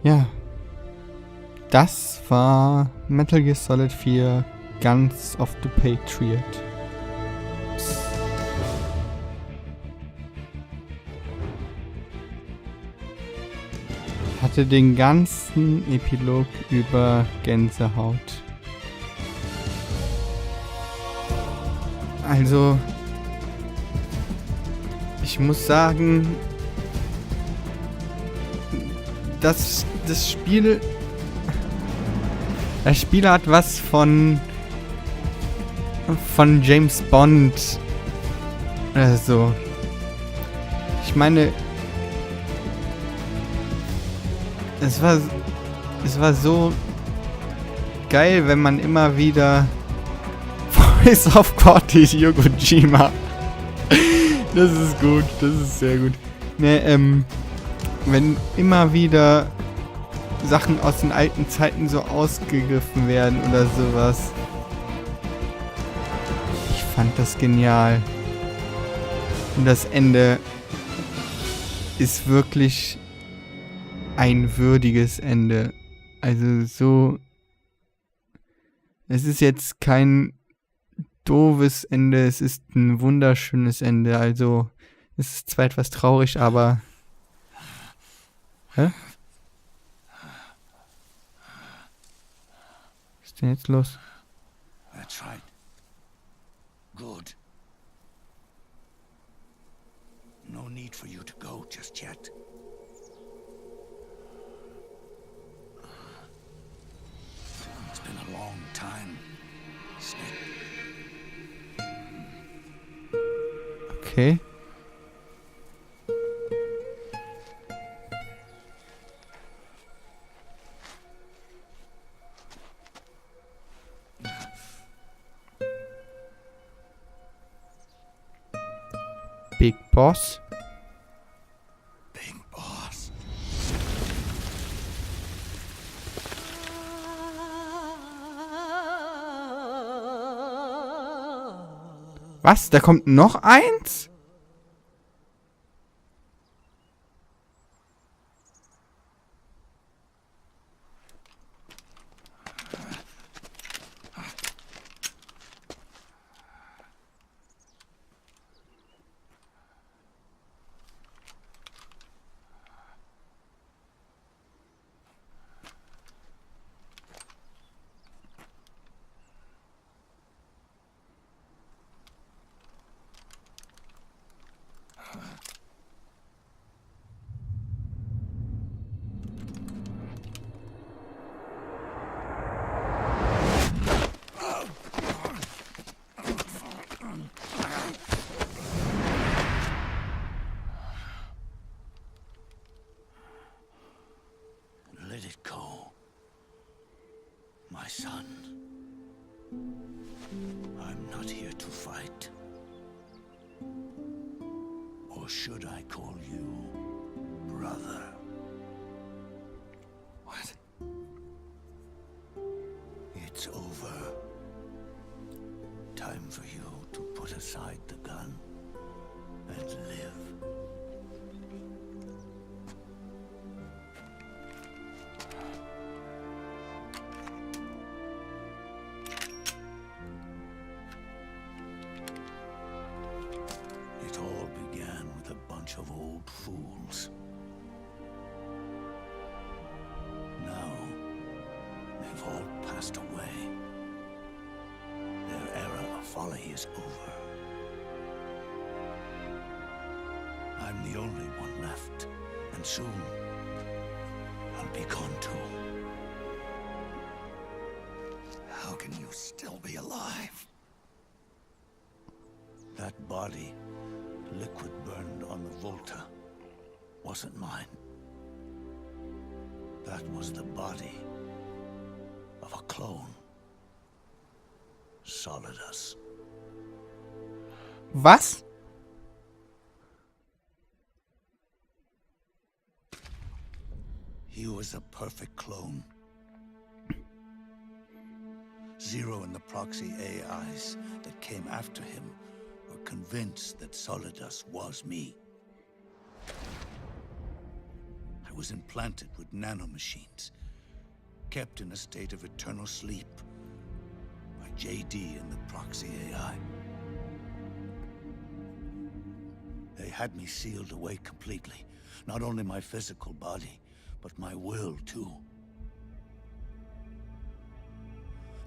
Ja, das war Metal Gear Solid 4 Guns of the Patriot. Hatte den ganzen Epilog über Gänsehaut. Also, ich muss sagen, das Spiel hat was von James Bond oder so. Ich meine, es war so geil, wenn man immer wieder Voice of God Hideo Kojima. Das ist gut, das ist sehr gut. Ne, wenn immer wieder Sachen aus den alten Zeiten so ausgegriffen werden oder sowas. Ich fand das genial. Und das Ende ist wirklich ein würdiges Ende. Also so... Es ist jetzt kein doofes Ende, es ist ein wunderschönes Ende. Also es ist zwar etwas traurig, aber... Hä? Was ist denn jetzt los? That's right. Good. No need for you to go just yet. It's been a long time, Snake. Okay. Big Boss. Big Boss. Was? Da kommt noch eins? Let it go, my son. I'm not here to fight. Or should I call you brother? What? It's over. Time for you to put aside the gun and live. It all began with a bunch of old fools. Now, they've all passed away. Their era of folly is over. I'm the only one left, and soon I'll be gone too. How can you still be alive? That body, liquid burned on the Volta, wasn't mine. That was the body of a clone. Solidus. Was? He was a perfect clone. Zero and the proxy AIs that came after him were convinced that Solidus was me. I was implanted with nanomachines, kept in a state of eternal sleep by JD and the proxy AI. They had me sealed away completely. Not only my physical body, but my will too.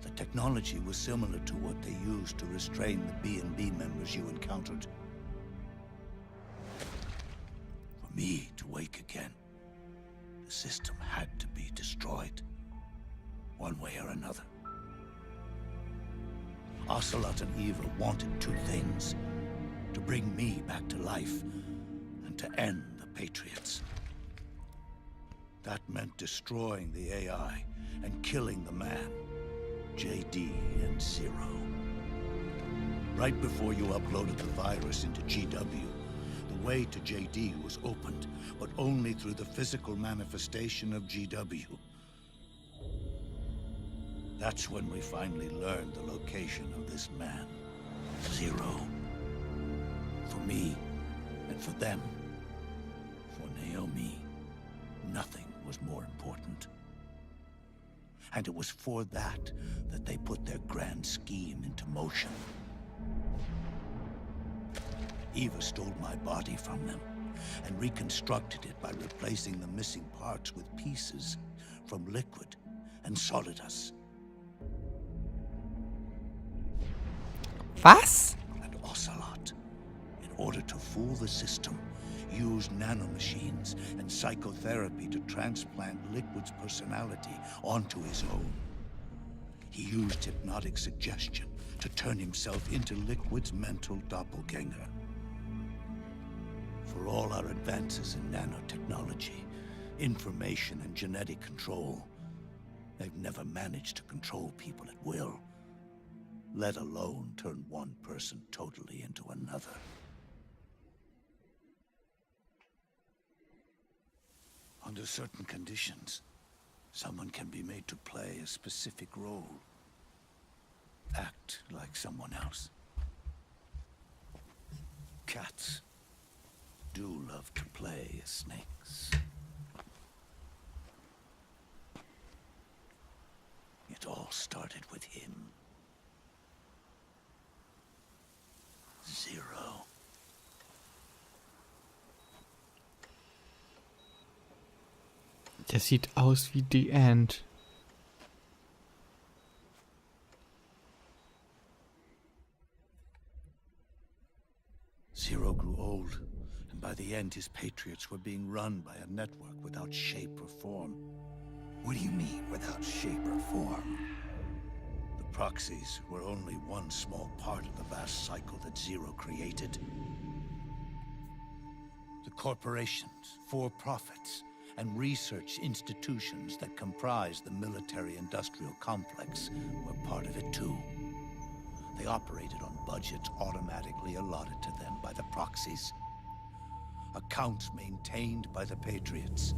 The technology was similar to what they used to restrain the B&B members you encountered. For me to wake again, the system had to be destroyed, one way or another. Ocelot and Eva wanted two things: to bring me back to life, and to end the Patriots. That meant destroying the AI and killing the man, JD and Zero. Right before you uploaded the virus into GW, the way to JD was opened, but only through the physical manifestation of GW. That's when we finally learned the location of this man, Zero. For me, and for them, for Naomi, nothing was more important. And it was for that they put their grand scheme into motion. Eva stole my body from them and reconstructed it by replacing the missing parts with pieces from Liquid and Solidus. Was? And Ocelot, in order to fool the system, used nanomachines and psychotherapy to transplant Liquid's personality onto his own. He used hypnotic suggestion to turn himself into Liquid's mental doppelganger. For all our advances in nanotechnology, information and genetic control, they've never managed to control people at will, let alone turn one person totally into another. Under certain conditions, someone can be made to play a specific role. Act like someone else. Cats do love to play as snakes. It all started with him. Zero. Der sieht aus wie The End. Zero grew old, and by the end his Patriots were being run by a network without shape or form. What do you mean, without shape or form? The proxies were only one small part of the vast cycle that Zero created. The corporations, for-profits, and research institutions that comprise the military-industrial complex were part of it too. They operated on budgets automatically allotted to them by the proxies. Accounts maintained by the Patriots.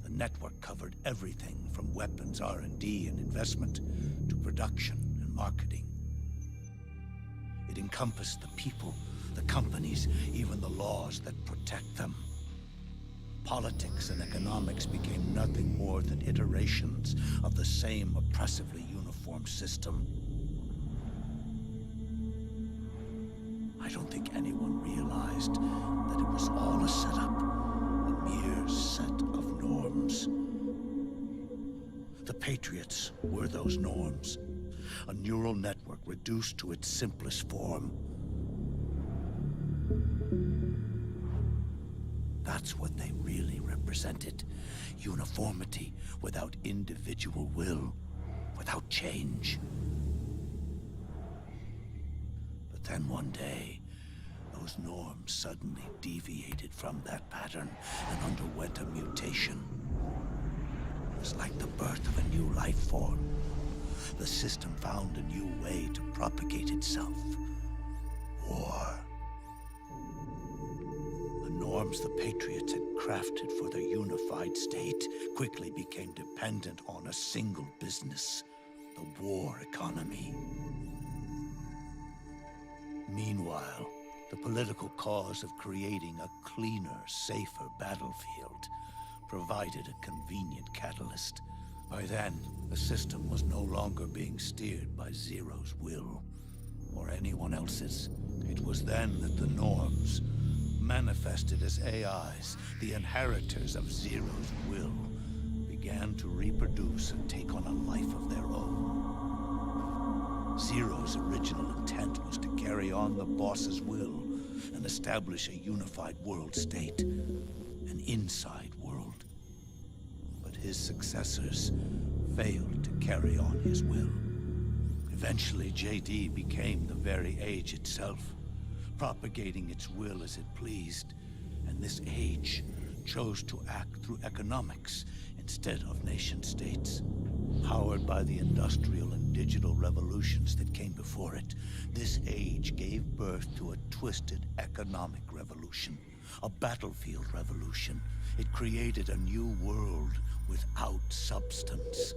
The network covered everything from weapons R&D and investment to production and marketing. It encompassed the people, the companies, even the laws that protect them. Politics and economics became nothing more than iterations of the same oppressively uniform system. I don't think anyone realized that it was all a setup, a mere set of norms. The Patriots were those norms, a neural network reduced to its simplest form. That's what they really represented. Uniformity without individual will, without change. But then one day, those norms suddenly deviated from that pattern and underwent a mutation. It was like the birth of a new life form. The system found a new way to propagate itself. War. Norms the Patriots had crafted for their unified state quickly became dependent on a single business, the war economy. Meanwhile, The political cause of creating a cleaner, safer battlefield provided a convenient catalyst. By then, the system was no longer being steered by Zero's will, or anyone else's. It was then that the norms, manifested as AIs, the inheritors of Zero's will, began to reproduce and take on a life of their own. Zero's original intent was to carry on the boss's will and establish a unified world state, an inside world. But his successors failed to carry on his will. Eventually, JD became the very age itself, propagating its will as it pleased, and this age chose to act through economics instead of nation-states. Powered by the industrial and digital revolutions that came before it, this age gave birth to a twisted economic revolution, a battlefield revolution. It created a new world without substance.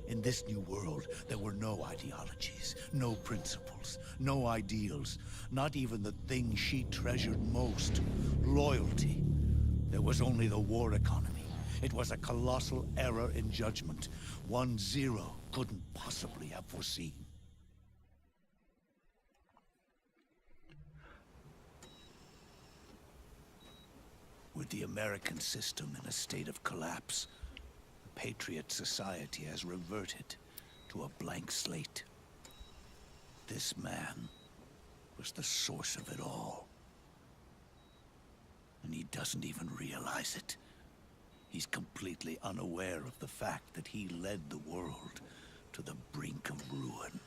In this new world, there were no ideologies, no principles, no ideals, not even the thing she treasured most, loyalty. There was only the war economy. It was a colossal error in judgment, one Zero couldn't possibly have foreseen. With the American system in a state of collapse, the Patriot society has reverted to a blank slate. This man was the source of it all. And he doesn't even realize it. He's completely unaware of the fact that he led the world to the brink of ruin.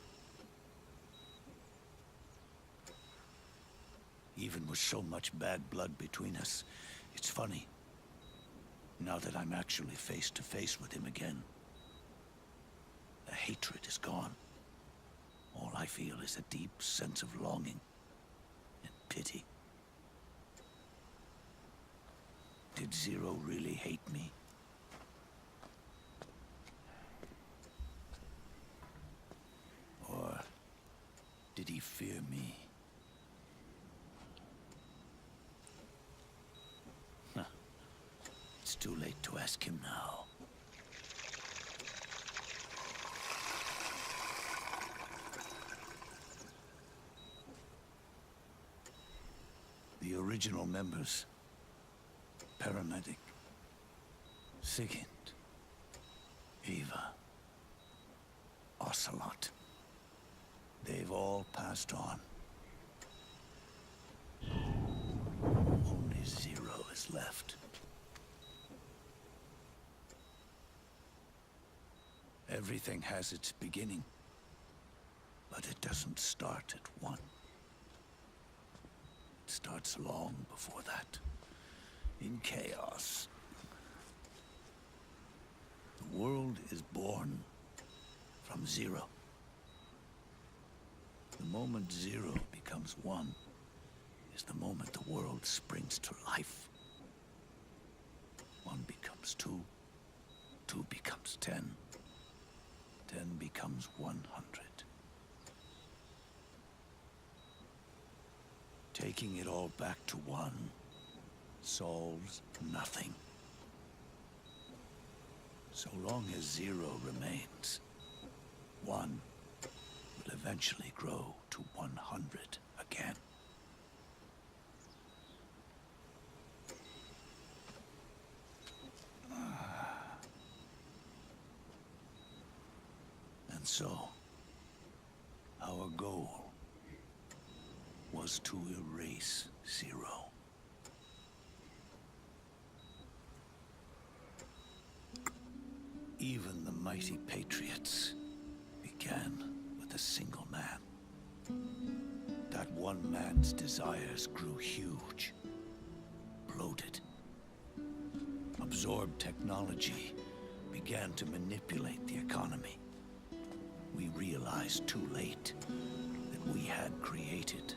Even with so much bad blood between us, it's funny. Now that I'm actually face to face with him again, the hatred is gone. All I feel is a deep sense of longing and pity. Did Zero really hate me? Or did he fear me? Huh. It's too late to ask him now. The original members, Paramedic, Sigint, Eva, Ocelot. They've all passed on. Only Zero is left. Everything has its beginning, but it doesn't start at one. It starts long before that. In chaos. The world is born from Zero. The moment Zero becomes one is the moment the world springs to life. 1 becomes 2, 2 becomes 10, 10 becomes 100. Taking it all back to one solves nothing. So long as Zero remains, 1 will eventually grow to 100 again. And so, our goal was to erase Zero. Even the mighty Patriots began with a single man. That one man's desires grew huge, bloated, absorbed technology, began to manipulate the economy. We realized too late that we had created